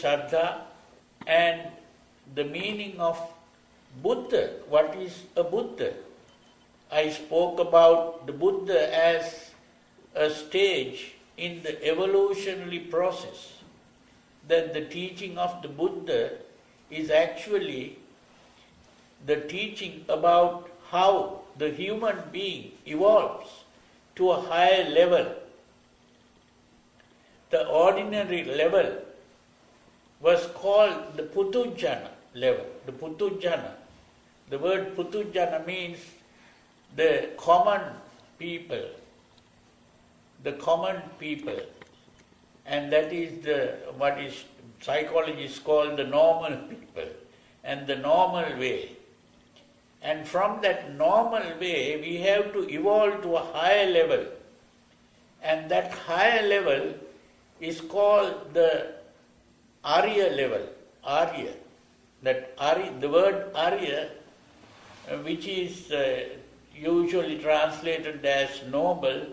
Shraddha and the meaning of Buddha. What is a Buddha? I spoke about the Buddha as a stage in the evolutionary process, that the teaching of the Buddha is actually the teaching about how the human being evolves to a higher level. The ordinary level was called the Puthujjana level. The Puthujjana. The word Puthujjana means the common people. The common people. And that is what is psychologists call the normal people and the normal way. And from that normal way, we have to evolve to a higher level. And that higher level is called the Arya level. Arya. The word Arya, which is usually translated as noble,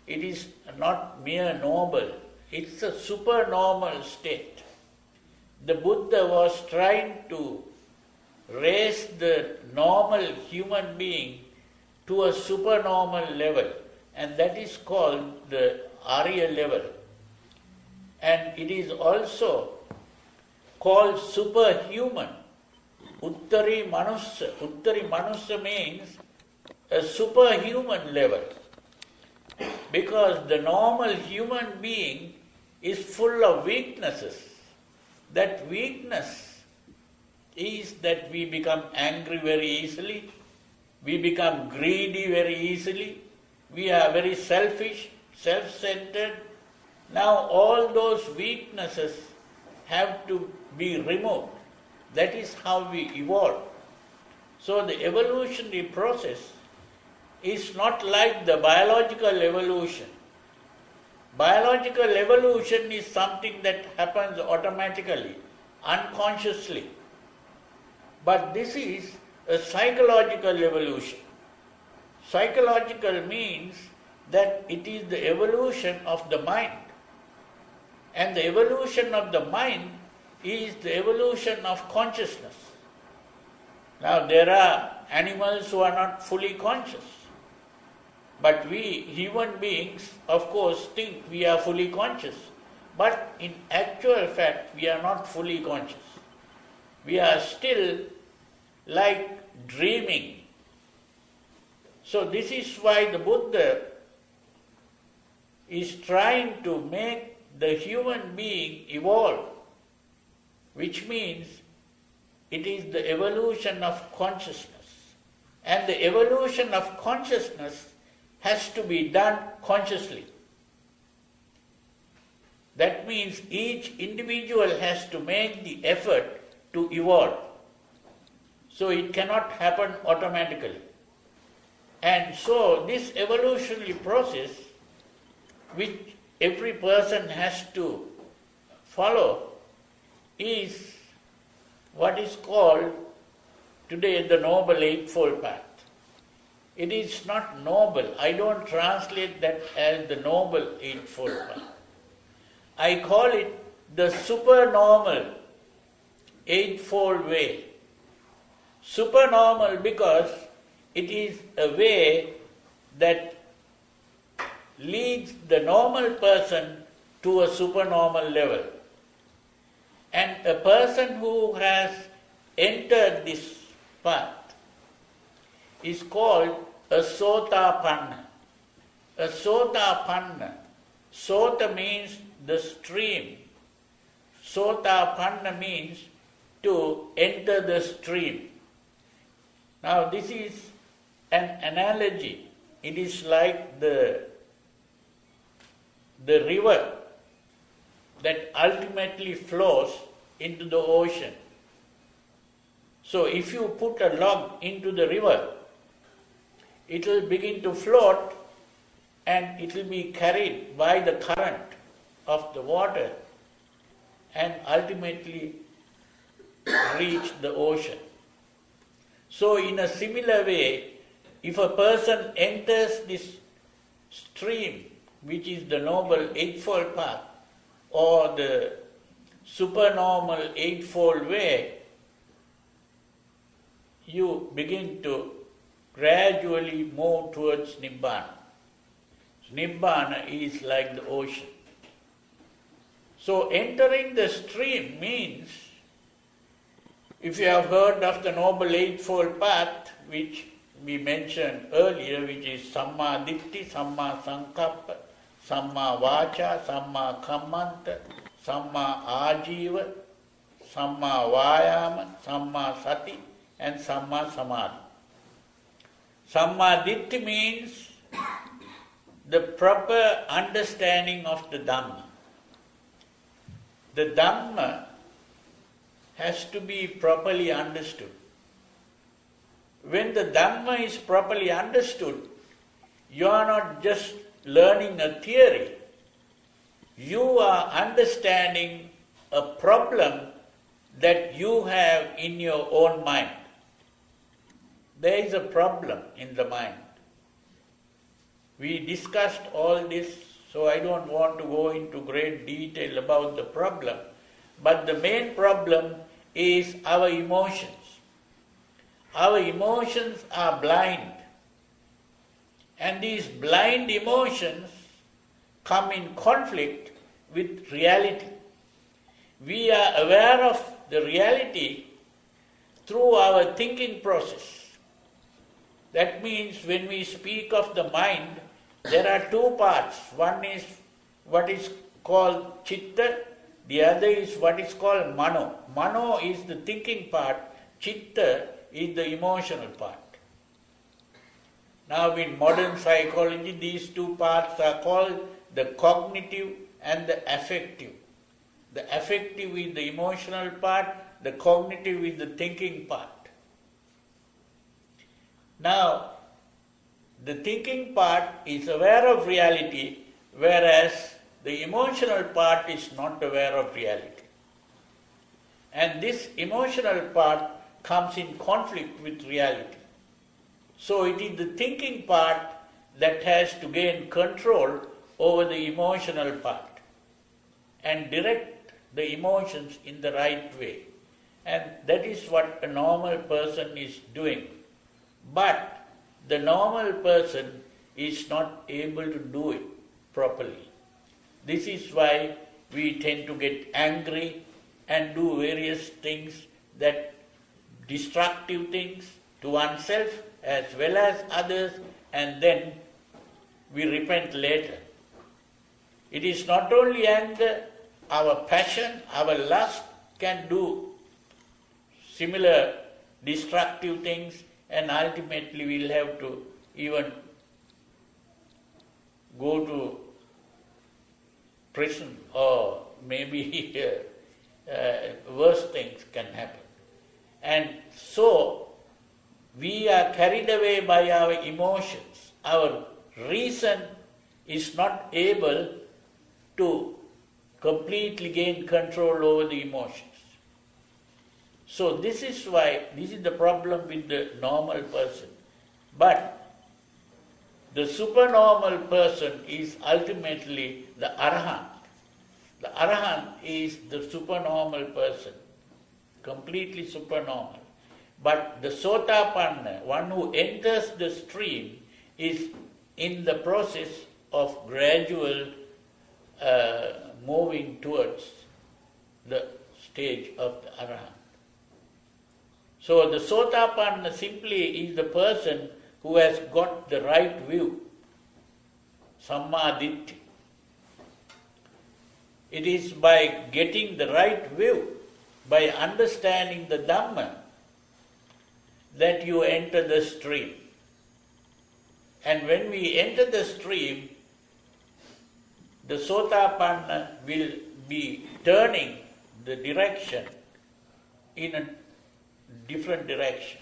it is not mere noble. It's a supernormal state. The Buddha was trying to raise the normal human being to a supernormal level, and that is called the Arya level. And it is also called superhuman. Uttari Manussa. Uttari Manussa means a superhuman level. Because the normal human being is full of weaknesses. That weakness is that we become angry very easily, we become greedy very easily, we are very selfish, self-centered. Now all those weaknesses have to be removed. That is how we evolve. So the evolutionary process is not like the biological evolution. Biological evolution is something that happens automatically, unconsciously. But this is a psychological evolution. Psychological means that it is the evolution of the mind. And the evolution of the mind is the evolution of consciousness. Now there are animals who are not fully conscious. But we, human beings, of course, think we are fully conscious. But in actual fact, we are not fully conscious. We are still like dreaming. So this is why the Buddha is trying to make the human being evolve, which means it is the evolution of consciousness. And the evolution of consciousness has to be done consciously. That means each individual has to make the effort to evolve. So it cannot happen automatically. And so this evolutionary process, which every person has to follow, is what is called today the Noble Eightfold Path. It is not noble. I don't translate that as the Noble Eightfold Path. I call it the supernormal Eightfold Way. Supernormal because it is a way that leads the normal person to a supernormal level. And a person who has entered this path is called a sotapanna. A sotapanna. Sota means the stream. Sotapanna means to enter the stream. Now this is an analogy. It is like the river that ultimately flows into the ocean. So if you put a log into the river, it will begin to float and it will be carried by the current of the water and ultimately reach the ocean. So in a similar way, if a person enters this stream, which is the Noble Eightfold Path, or the supernormal Eightfold way, you begin to gradually move towards Nibbana. Nibbana is like the ocean. So entering the stream means, if you have heard of the Noble Eightfold Path, which we mentioned earlier, which is Samma Ditti, Samma Sankappa, Samma Vacha, Samma Kammanta, Samma Ajiva, Samma Vayama, Samma Sati, and Samma Samadhi. Samma Ditti means the proper understanding of the Dhamma. The Dhamma has to be properly understood. When the Dhamma is properly understood, you are not just learning a theory. You are understanding a problem that you have in your own mind. There is a problem in the mind. We discussed all this, so I don't want to go into great detail about the problem. But the main problem is our emotions. Our emotions are blind. And these blind emotions come in conflict with reality. We are aware of the reality through our thinking process. That means when we speak of the mind, there are two parts. One is what is called chitta, the other is what is called mano. Mano is the thinking part, chitta is the emotional part. Now in modern psychology, these two parts are called the cognitive and the affective. The affective is the emotional part, the cognitive is the thinking part. Now, the thinking part is aware of reality, whereas the emotional part is not aware of reality. And this emotional part comes in conflict with reality. So it is the thinking part that has to gain control over the emotional part and direct the emotions in the right way. And that is what a normal person is doing. But the normal person is not able to do it properly. This is why we tend to get angry and do various things, that destructive things to oneself as well as others, and then we repent later. It is not only anger, our passion, our lust can do similar destructive things, and ultimately we'll have to even go to prison, or maybe worse things can happen. And so we are carried away by our emotions. Our reason is not able to completely gain control over the emotions. So this is the problem with the normal person. But the supernormal person is ultimately the Arahant. The Arahant is the supernormal person, completely supernormal. But the Sotapanna, one who enters the stream, is in the process of gradual moving towards the stage of the Arahant. So the Sotapanna simply is the person who has got the right view, Samma Ditti. It is by getting the right view, by understanding the Dhamma, that you enter the stream. And when we enter the stream, the Sotapanna will be turning the direction in a different direction.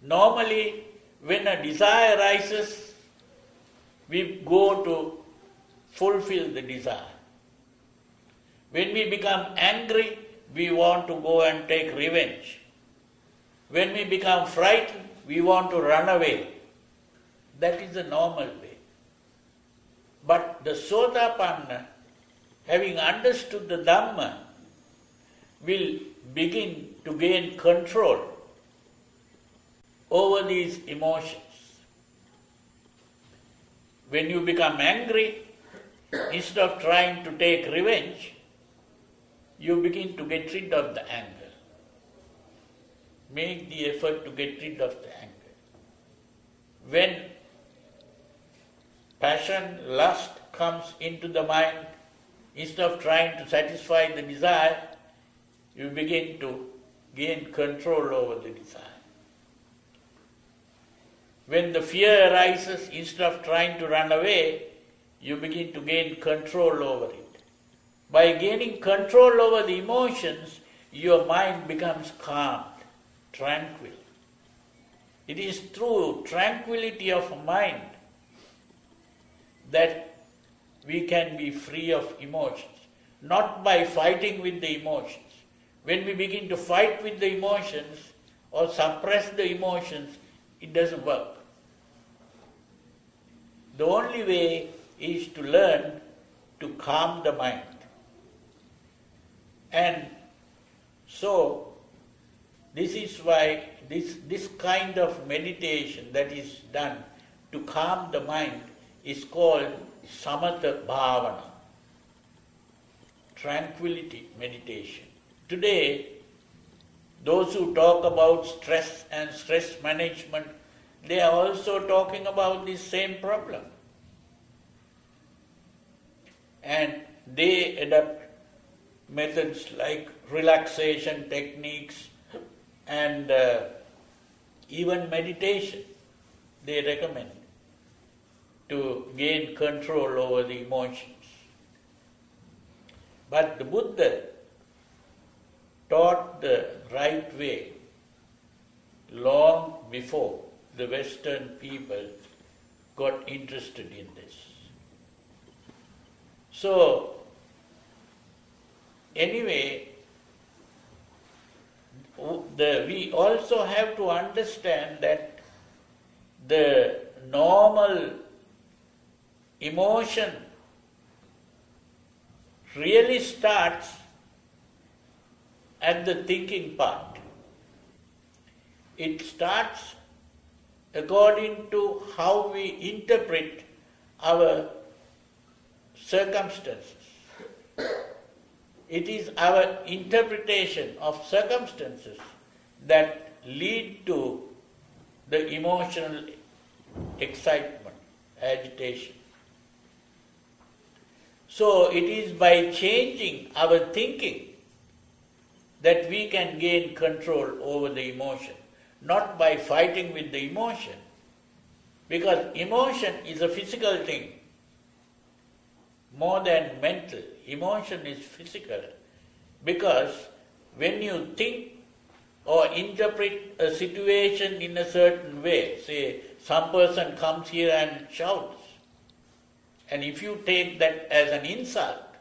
Normally, when a desire arises, we go to fulfill the desire. When we become angry, we want to go and take revenge. When we become frightened, we want to run away. That is the normal way. But the Sotapanna having understood the Dhamma, will begin to gain control over these emotions. When you become angry, instead of trying to take revenge, you begin to get rid of the anger. Make the effort to get rid of the anger. When passion, lust comes into the mind, instead of trying to satisfy the desire, you begin to gain control over the desire. When the fear arises, instead of trying to run away, you begin to gain control over it. By gaining control over the emotions, your mind becomes calmed, tranquil. It is through tranquility of mind that we can be free of emotions, not by fighting with the emotions. When we begin to fight with the emotions or suppress the emotions, it doesn't work. The only way is to learn to calm the mind. And so, this is why this kind of meditation that is done to calm the mind is called samatha bhavana, tranquility meditation. Today, those who talk about stress and stress management, they are also talking about this same problem. And they adopt methods like relaxation techniques and even meditation they recommend to gain control over the emotions. But the Buddha taught the right way long before the Western people got interested in this. So, anyway, we also have to understand that the normal emotion really starts at the thinking part. It starts according to how we interpret our circumstances. It is our interpretation of circumstances that lead to the emotional excitement, agitation. So it is by changing our thinking that we can gain control over the emotion, not by fighting with the emotion, because emotion is a physical thing. More than mental, emotion is physical, because when you think or interpret a situation in a certain way, say some person comes here and shouts, and if you take that as an insult,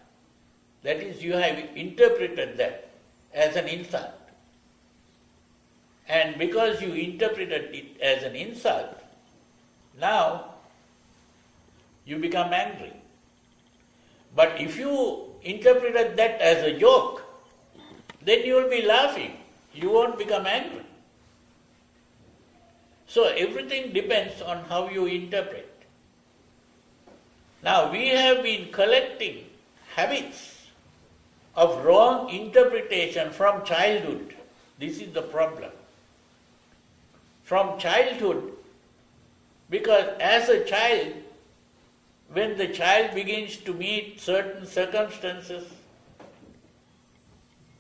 that is, you have interpreted that as an insult. And because you interpreted it as an insult, now you become angry. But if you interpreted that as a joke, then you will be laughing. You won't become angry. So everything depends on how you interpret. Now we have been collecting habits of wrong interpretation from childhood. This is the problem. From childhood, because as a child, when the child begins to meet certain circumstances,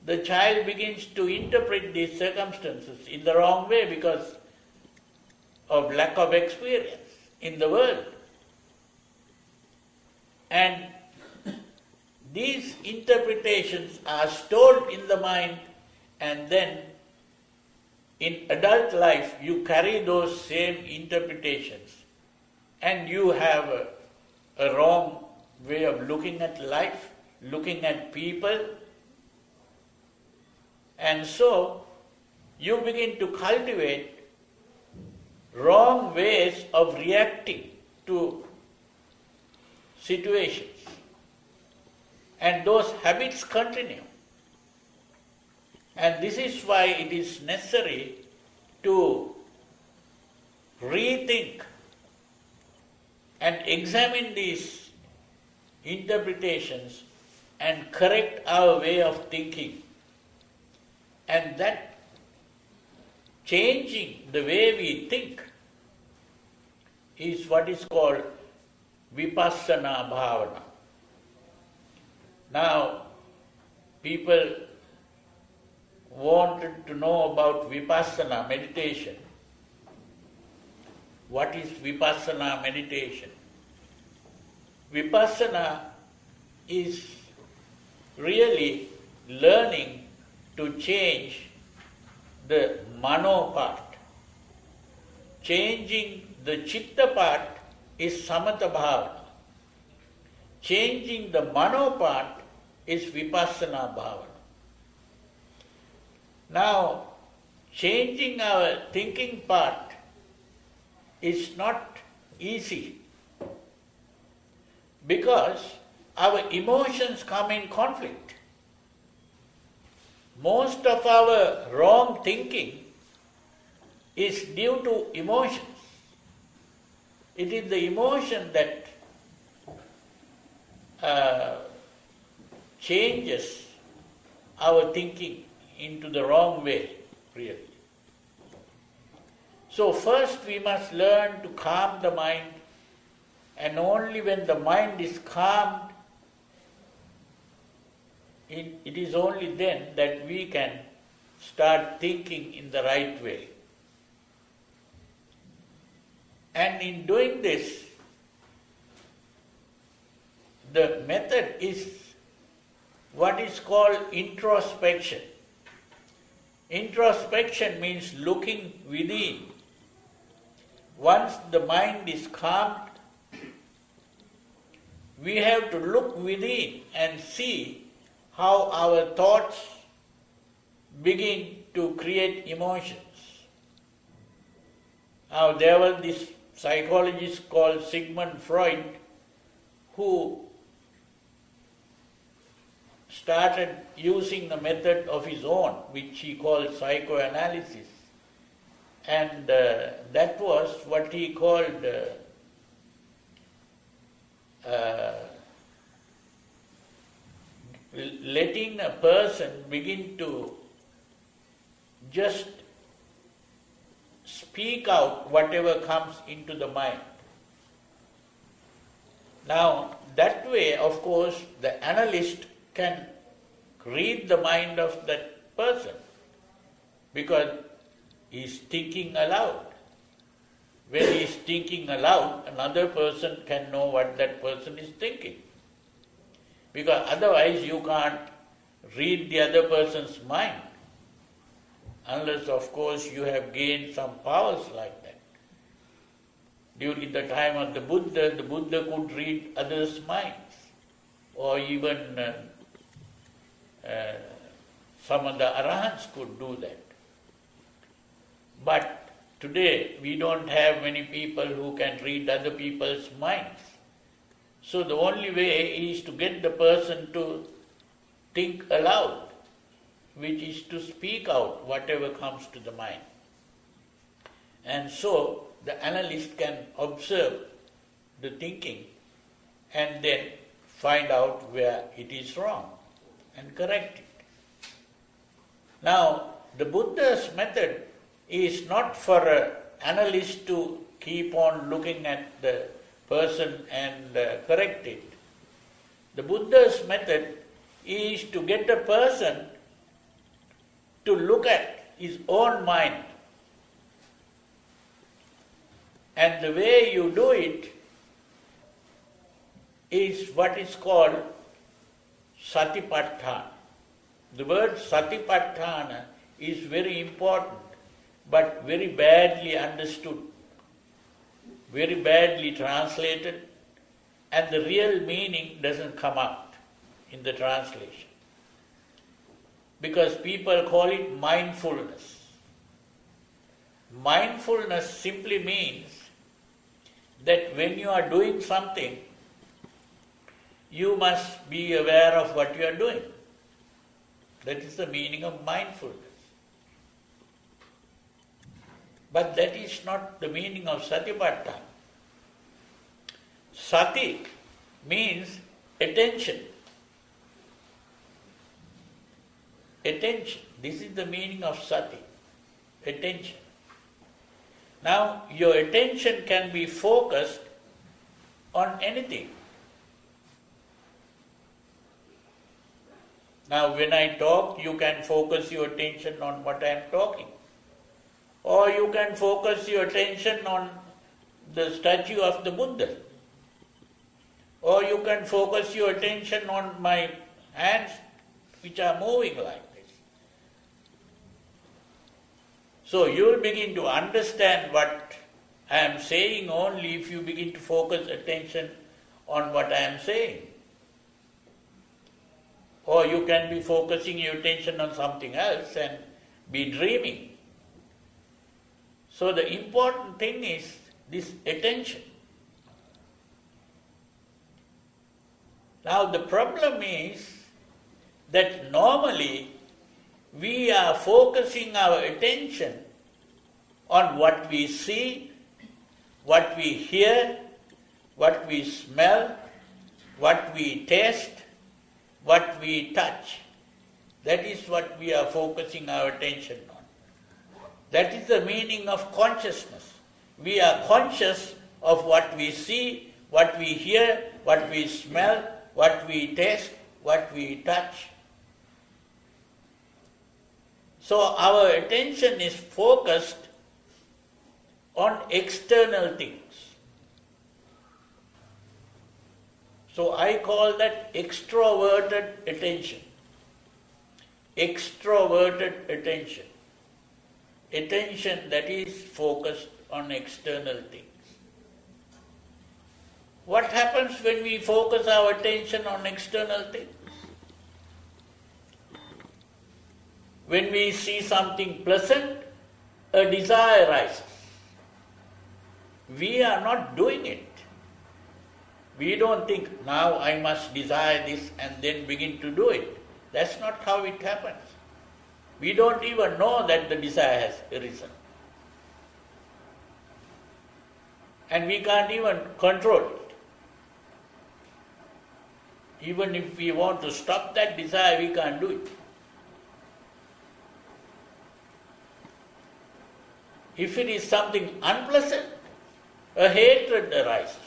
the child begins to interpret these circumstances in the wrong way because of lack of experience in the world. And these interpretations are stored in the mind, and then in adult life you carry those same interpretations and you have a wrong way of looking at life, looking at people, and so you begin to cultivate wrong ways of reacting to situations. And those habits continue. And this is why it is necessary to rethink and examine these interpretations and correct our way of thinking. And that changing the way we think is what is called Vipassana Bhavana. Now, people wanted to know about Vipassana meditation. What is Vipassana meditation? Vipassana is really learning to change the mano part. Changing the chitta part is samatha bhavana. Changing the mano part is Vipassana bhavana. Now, changing our thinking part is not easy because our emotions come in conflict. Most of our wrong thinking is due to emotions. It is the emotion that changes our thinking into the wrong way, really. So first we must learn to calm the mind, and only when the mind is calmed, it is only then that we can start thinking in the right way. And in doing this, the method is what is called introspection. Introspection means looking within. Once the mind is calmed, we have to look within and see how our thoughts begin to create emotions. Now, there was this psychologist called Sigmund Freud who started using a method of his own, which he called psychoanalysis. And that was what he called letting a person begin to just speak out whatever comes into the mind. Now, that way, of course, the analyst can read the mind of that person because he is thinking aloud. When he is thinking aloud, another person can know what that person is thinking. Because otherwise you can't read the other person's mind. Unless, of course, you have gained some powers like that. During the time of the Buddha could read others' minds. Or even some of the Arahants could do that. But today we don't have many people who can read other people's minds. So the only way is to get the person to think aloud, which is to speak out whatever comes to the mind. And so the analyst can observe the thinking and then find out where it is wrong and correct it. Now, the Buddha's method is not for an analyst to keep on looking at the person and correct it. The Buddha's method is to get a person to look at his own mind. And the way you do it is what is called satipatthana. The word satipatthana is very important, but very badly understood, very badly translated, and the real meaning doesn't come out in the translation. Because people call it mindfulness. Mindfulness simply means that when you are doing something, you must be aware of what you are doing. That is the meaning of mindfulness. But that is not the meaning of satipatthana. Sati means attention. Attention. This is the meaning of sati. Attention. Now, your attention can be focused on anything. Now, when I talk, you can focus your attention on what I am talking. Or you can focus your attention on the statue of the Buddha. Or you can focus your attention on my hands which are moving like this. So you will begin to understand what I am saying only if you begin to focus attention on what I am saying. Or you can be focusing your attention on something else and be dreaming. So the important thing is this attention. Now the problem is that normally we are focusing our attention on what we see, what we hear, what we smell, what we taste, what we touch. That is what we are focusing our attention on. That is the meaning of consciousness. We are conscious of what we see, what we hear, what we smell, what we taste, what we touch. So our attention is focused on external things. So I call that extroverted attention. Extroverted attention. Attention that is focused on external things. What happens when we focus our attention on external things? When we see something pleasant, a desire arises. We are not doing it. We don't think, now I must desire this and then begin to do it. That's not how it happens. We don't even know that the desire has arisen. And we can't even control it. Even if we want to stop that desire, we can't do it. If it is something unpleasant, a hatred arises.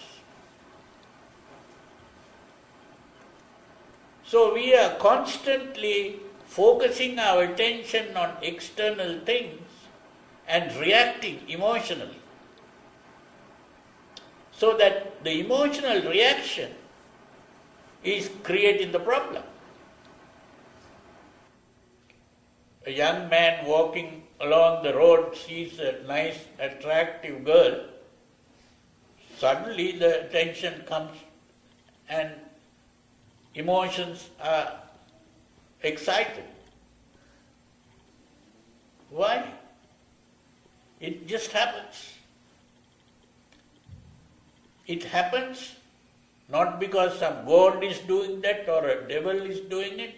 So we are constantly focusing our attention on external things and reacting emotionally. So that the emotional reaction is creating the problem. A young man walking along the road sees a nice, attractive girl. Suddenly the attention comes and emotions are excited. Why? It just happens. It happens not because some god is doing that or a devil is doing it.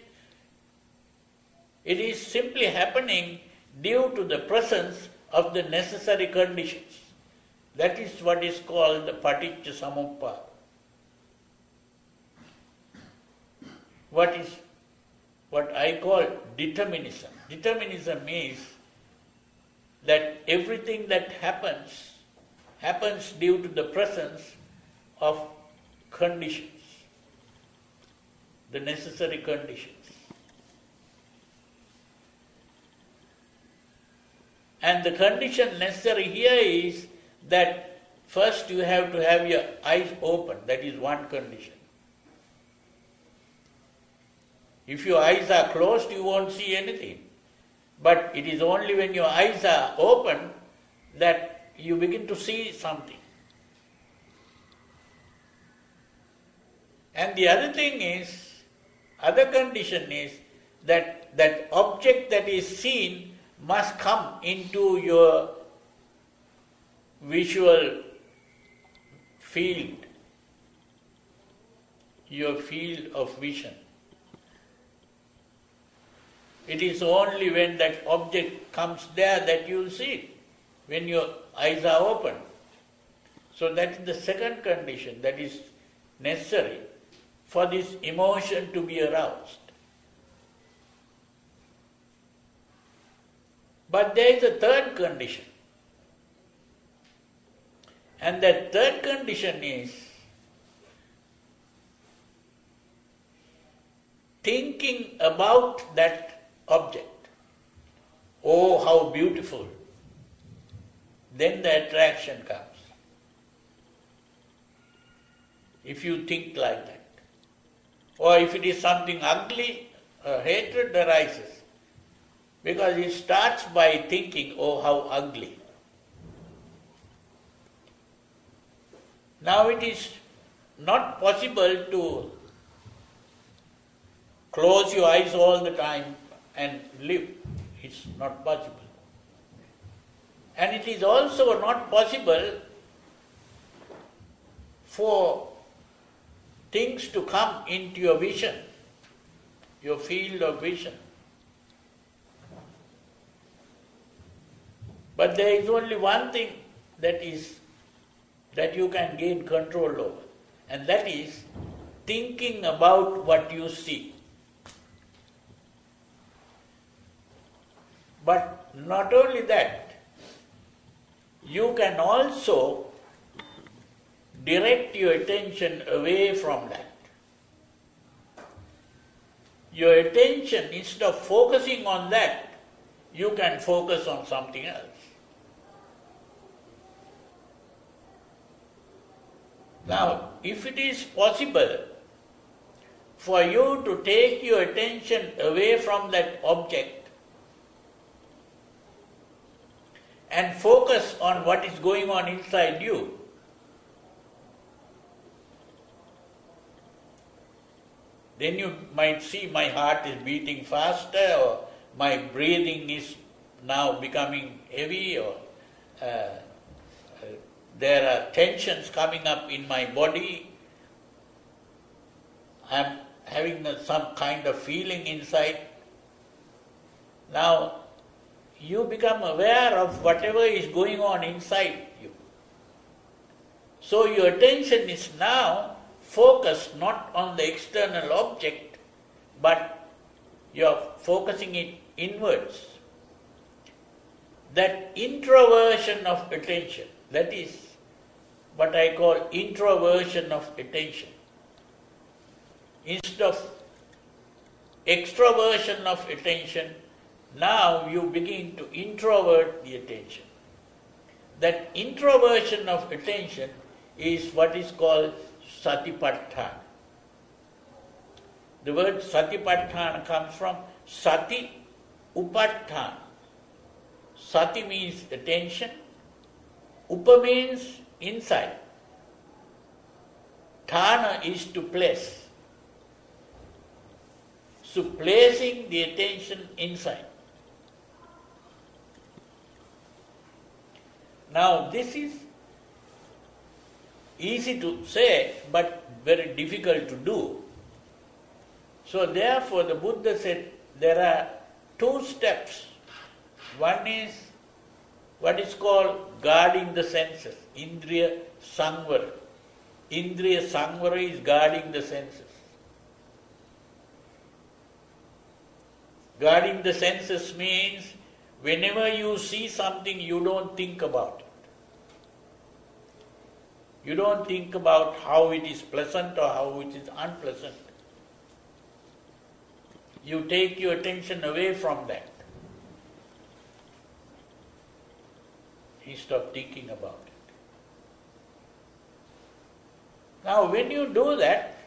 It is simply happening due to the presence of the necessary conditions. That is what is called the paticcasamuppada. What I call determinism. Determinism is that everything that happens due to the presence of conditions, the necessary conditions. And the condition necessary here is that first you have to have your eyes open. That is one condition. If your eyes are closed, you won't see anything. But it is only when your eyes are open that you begin to see something. And the other condition is that that object that is seen must come into your visual field. your field of vision. It is only when that object comes there that you will see it, when your eyes are open. So that is the second condition that is necessary for this emotion to be aroused. But there is a third condition. And that third condition is thinking about that object. Oh, how beautiful. Then the attraction comes. If you think like that. Or if it is something ugly, hatred arises. Because it starts by thinking, oh, how ugly. Now it is not possible to close your eyes all the time and live. It's not possible. And it is also not possible for things to come into your vision, your field of vision. But there is only one thing that you can gain control over, and that is thinking about what you see. But not only that, you can also direct your attention away from that. Your attention, instead of focusing on that, you can focus on something else. Now, if it is possible for you to take your attention away from that object and focus on what is going on inside you, then you might see my heart is beating faster, or my breathing is now becoming heavy, or there are tensions coming up in my body. I am having some kind of feeling inside. Now, you become aware of whatever is going on inside you. So your attention is now focused not on the external object, but you are focusing it inwards. That introversion of attention, that is what I call introversion of attention. Instead of extroversion of attention, now you begin to introvert the attention. That introversion of attention is what is called satipatthana. The word satipatthana comes from sati upatthana. Sati means attention, upa means inside. Thana is to place. So placing the attention inside. Now this is easy to say but very difficult to do. So therefore the Buddha said there are two steps. One is what is called guarding the senses, Indriya Samvara. Indriya Samvara is guarding the senses. Guarding the senses means whenever you see something, you don't think about it. You don't think about how it is pleasant or how it is unpleasant. You take your attention away from that, instead of thinking about it. Now when you do that,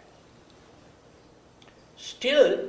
still